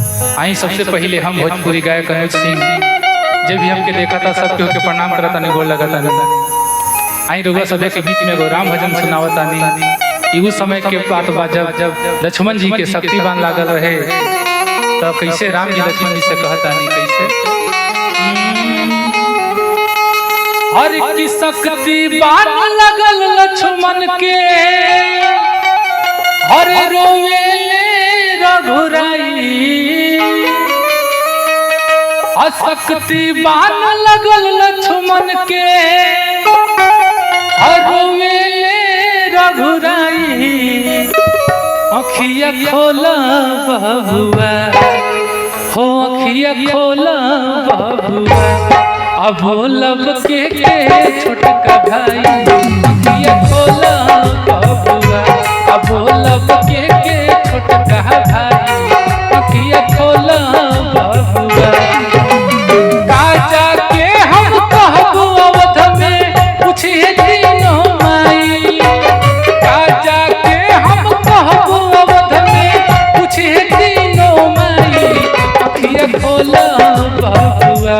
आई सबसे पहले हम भोजपुरी गायक अनुज सिंह जब भी हमके देखा था सबके होके प्रणाम करता नहीं गोल लगाता नहीं। आई रुआ सभा के बीच में एगो राम भजन सुनावता नहीं। इस समय के बात बा जब लक्ष्मण जी के शक्तिवान लागल रहे तो कैसे राम जी लक्ष्मण जी से कहता नहीं कैसे हर की शक्तिवान लगल लक्ष्मण के हर रोवे रघुराई शक्तिवान लगल लक्ष्मण के रोवे रघुराई अखिया खोला बबुआ हो अखिया खोला बबुआ अब लब के छोटका भाई अखिया खोला बबुआ अब लब के छोटका भाई अखिया खोला बबुआ काजा के हम कहबो अवध में पूछिए तीनों माई काजा के हम कहबो अवध में पूछिए तीनों माई अखिया खोला बबुआ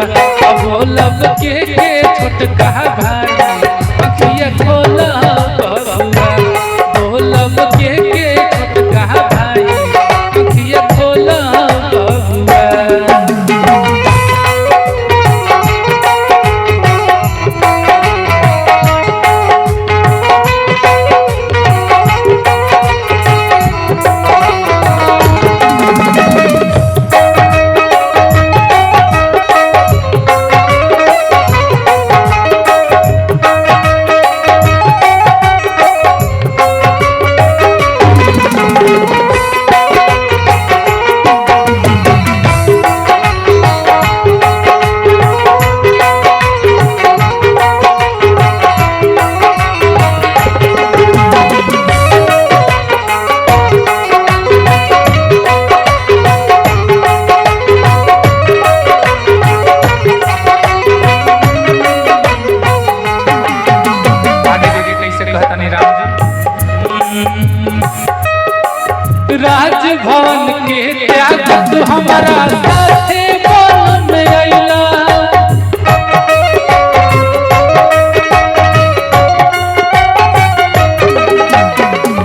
अब लब के छोटका भाई अखिया खोला बबुआ अब लब के छोटका भाई अखिया खोला बबुआ। राजभवन के त्याग तू हमारा साथे बन में आइला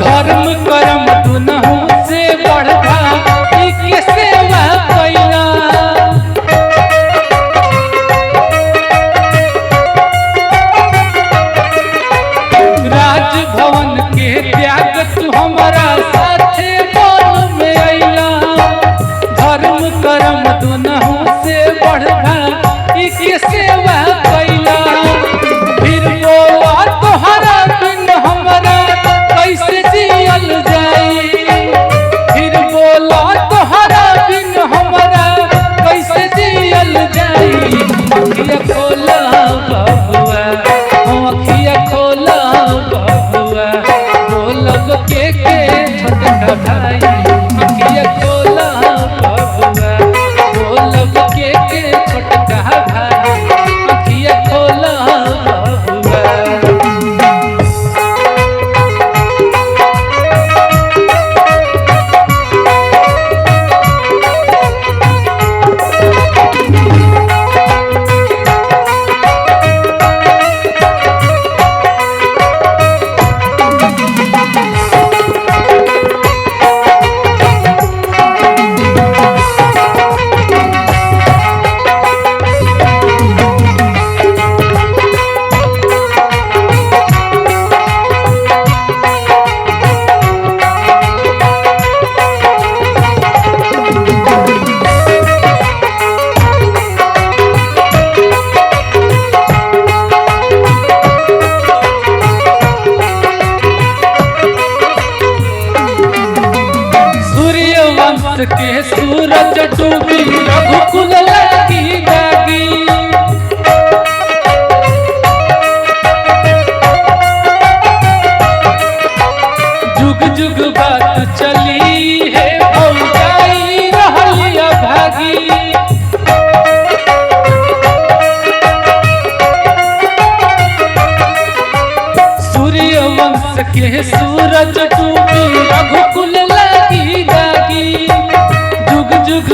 धर्म कर्म दुनहु से बढ़ा के सेवा कैला राजभवन के त्याग तू हमारा साथे करम दुनहु से बढ़ा इसके सेवा कैला फिर बोला तोहरा बिन हमरा कैसे जियल जाई फिर बोला तोहरा बिन हमरा कैसे जियल जाई अखिया खोला बबुआ अखिया खोला बबुआ बोलब के छोटका भाई अखिया खोला बोलब के छोटका भाई अखिया खोला बबुआ। के सूरज डूबी रघुकुल लागी दागी जुग जुग बात चली है भौजाई रहलिया भागी सूर्य वंश के सूरज डूबी रघुकुल लागी दागी जुग जुग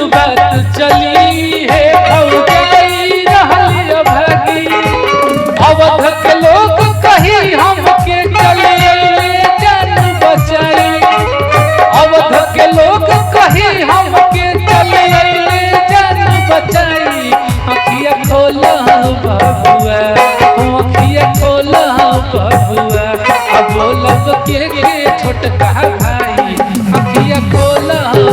भाई अखिया खोला हो